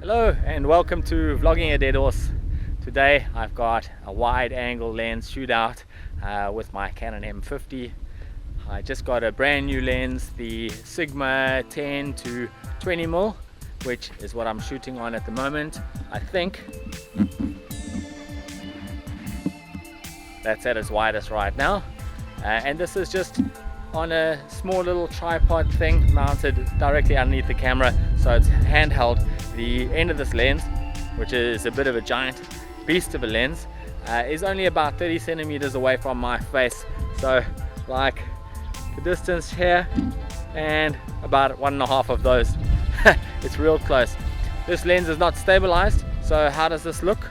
Hello and welcome to Vlogging a Dead Horse. Today I've got a wide angle lens shootout with my Canon M50. I just got a brand new lens, the Sigma 10 to 20mm, which is what I'm shooting on at the moment. I think that's at its widest right now, and this is just on a small little tripod thing mounted directly underneath the camera, so it's handheld. The end of this lens, which is a bit of a giant beast of a lens, is only about 30 centimeters away from my face, so like the distance here and about 1.5 of those. It's real close. This lens is not stabilized, so how does this look?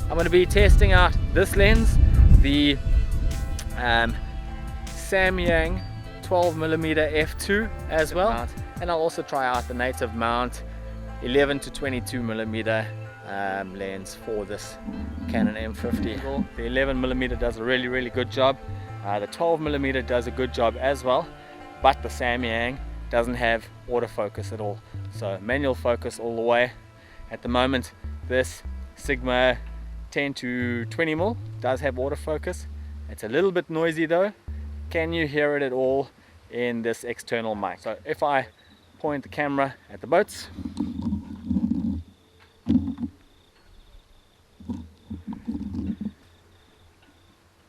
I'm going to be testing out this lens, the Samyang 12mm f2 as well, and I'll also try out the native mount 11 to 22mm lens for this Canon M50. The 11mm does a really good job. The 12mm does a good job as well, but the Samyang doesn't have autofocus at all, so manual focus all the way. At the moment this Sigma 10 to 20mm does have autofocus. It's a little bit noisy though. Can you hear it at all in this external mic? So if I point the camera at the boats,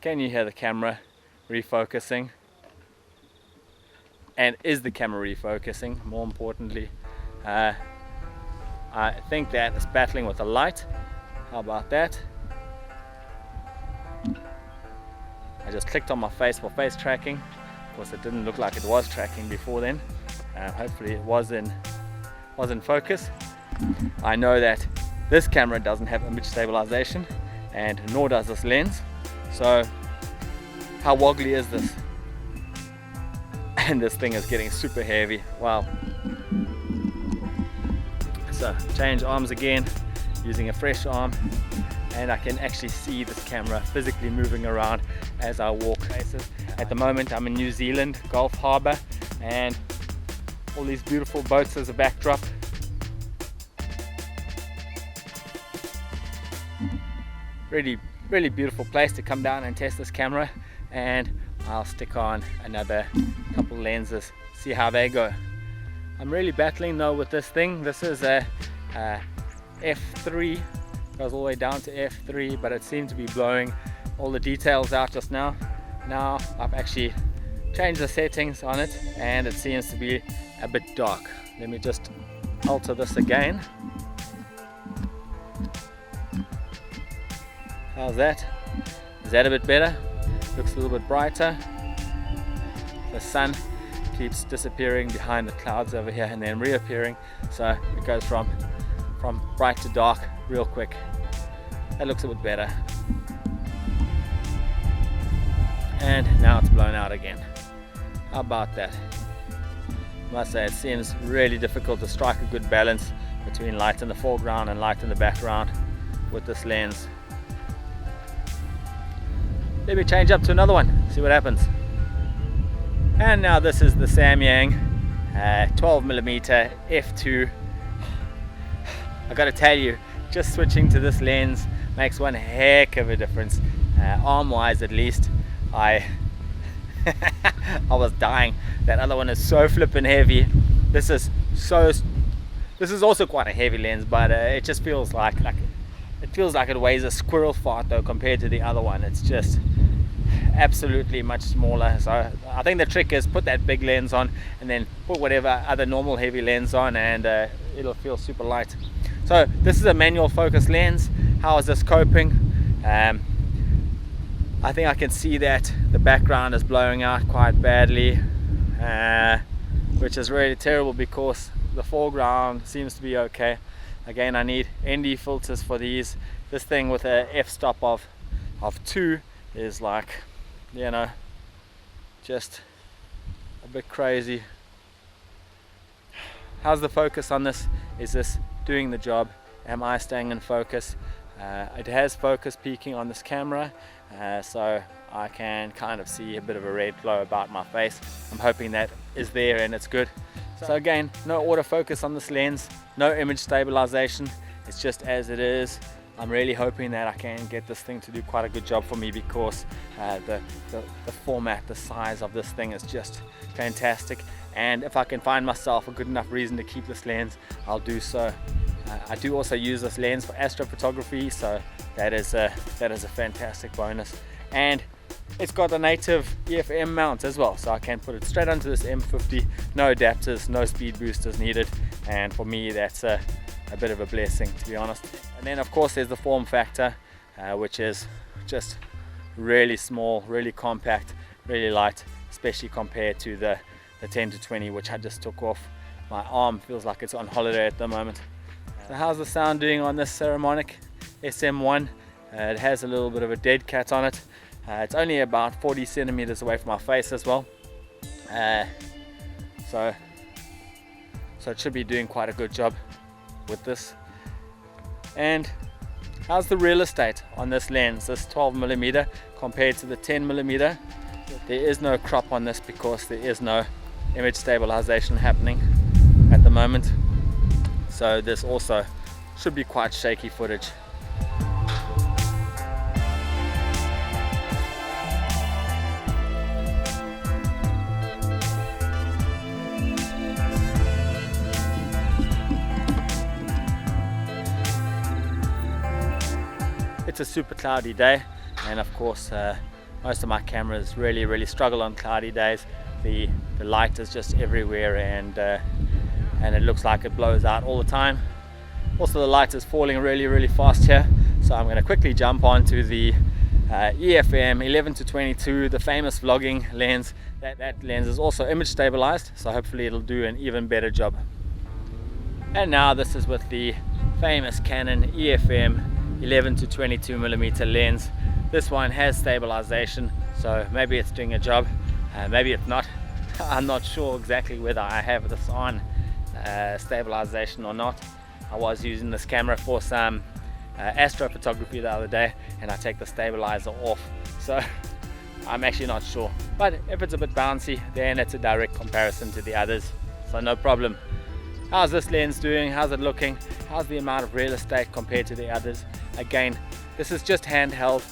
can you hear the camera refocusing? And is the camera refocusing? More importantly, I think that it's battling with the light. How about that? I just clicked on my face for face tracking. Of course, it didn't look like it was tracking before then. Hopefully it was in focus. I know that this camera doesn't have image stabilization, and nor does this lens. So how wobbly is this? And this thing is getting super heavy. Wow. So change arms again using a fresh arm, and I can actually see this camera physically moving around as I walk places. At the moment I'm in New Zealand, Gulf Harbour, and all these beautiful boats as a backdrop. Really beautiful place to come down and test this camera, and I'll stick on another couple lenses, see how they go. I'm really battling though with this thing. This is a f3, goes all the way down to f3, but it seemed to be blowing all the details out just now. Now I've actually changed the settings on it and it seems to be a bit dark. Let me just alter this again. How's that? Is that a bit better? Looks a little bit brighter. The sun keeps disappearing behind the clouds over here and then reappearing, so it goes from bright to dark real quick. That looks a bit better. And now it's blown out again. How about that? I must say it seems really difficult to strike a good balance between light in the foreground and light in the background with this lens. Let me change up to another one, see what happens. And now this is the Samyang 12mm f2. I gotta tell you, just switching to this lens makes one heck of a difference. Arm wise at least, I was dying. That other one is so flippin' heavy. This is also quite a heavy lens, but it just feels like it weighs a squirrel fart though compared to the other one. It's just absolutely much smaller. So I think the trick is put that big lens on and then put whatever other normal heavy lens on, and it'll feel super light. So this is a manual focus lens. How is this coping? I think I can see that the background is blowing out quite badly, which is really terrible because the foreground seems to be okay. Again, I need ND filters for these. This thing with a f-stop of 2 is like, you know, just a bit crazy. How's the focus on this? Is this doing the job? Am I staying in focus? It has focus peaking on this camera, so I can kind of see a bit of a red glow about my face. I'm hoping that is there and it's good. So again, no autofocus on this lens, no image stabilization, it's just as it is. I'm really hoping that I can get this thing to do quite a good job for me, because the format, the size of this thing is just fantastic, and if I can find myself a good enough reason to keep this lens, I'll do so. I do also use this lens for astrophotography, so that is a fantastic bonus. And it's got a native EFM mount as well, so I can put it straight onto this M50, no adapters, no speed boosters needed, and for me that's a bit of a blessing, to be honest. And then of course there's the form factor, which is just really small, really compact, really light, especially compared to the 10 to 20 which I just took off. My arm feels like it's on holiday at the moment. So how's the sound doing on this Saramonic SM1? It has a little bit of a dead cat on it. It's only about 40 centimeters away from my face as well. So it should be doing quite a good job with this. And how's the real estate on this lens, this 12mm compared to the 10mm? There is no crop on this because there is no image stabilization happening at the moment. So this also should be quite shaky footage. It's a super cloudy day, and of course most of my cameras really struggle on cloudy days. The light is just everywhere, and it looks like it blows out all the time. Also the light is falling really fast here, so I'm going to quickly jump onto the EFM 11-22, the famous vlogging lens. That lens is also image stabilized, so hopefully it'll do an even better job. And now this is with the famous Canon EFM 11-22mm lens. This one has stabilization, so maybe it's doing a job, maybe it's not. I'm not sure exactly whether I have this on stabilization or not. I was using this camera for some astrophotography the other day, and I take the stabilizer off, so I'm actually not sure. But if it's a bit bouncy, then it's a direct comparison to the others, so no problem. How's this lens doing? How's it looking? How's the amount of real estate compared to the others? Again, this is just handheld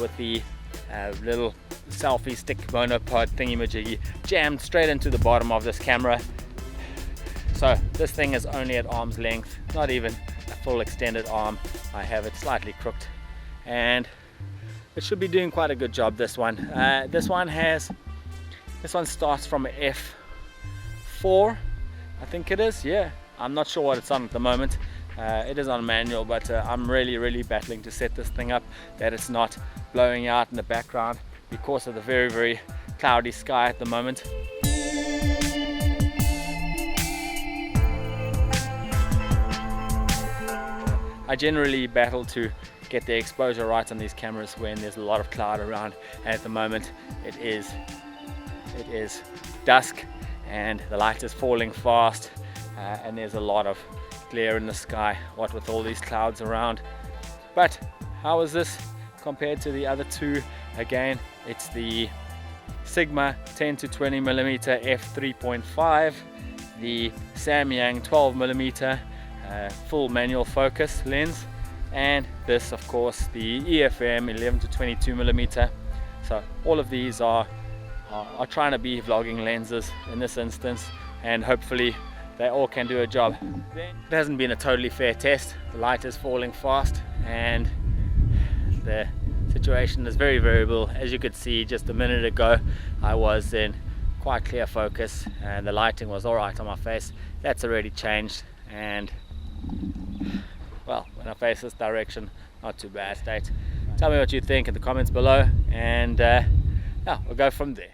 with the little selfie stick monopod thingy-majiggy jammed straight into the bottom of this camera. So this thing is only at arm's length, not even a full extended arm. I have it slightly crooked, and it should be doing quite a good job, this one. This one starts from F4, I think it is, yeah. I'm not sure what it's on at the moment. It is on manual, but I'm really battling to set this thing up that it's not blowing out in the background because of the very cloudy sky at the moment. I generally battle to get the exposure right on these cameras when there's a lot of cloud around, and at the moment it is dusk and the light is falling fast, and there's a lot of glare in the sky, what with all these clouds around. But how is this compared to the other two? Again, it's the Sigma 10-20mm f3.5, the Samyang 12mm full manual focus lens, and this of course the EFM 11-22mm. So all of these are trying to be vlogging lenses in this instance, and hopefully they all can do a job. It hasn't been a totally fair test. The light is falling fast and the situation is very variable. As you could see just a minute ago, I was in quite clear focus and the lighting was alright on my face. That's already changed, and well, when I face this direction, not too bad state. Tell me what you think in the comments below, and yeah, we'll go from there.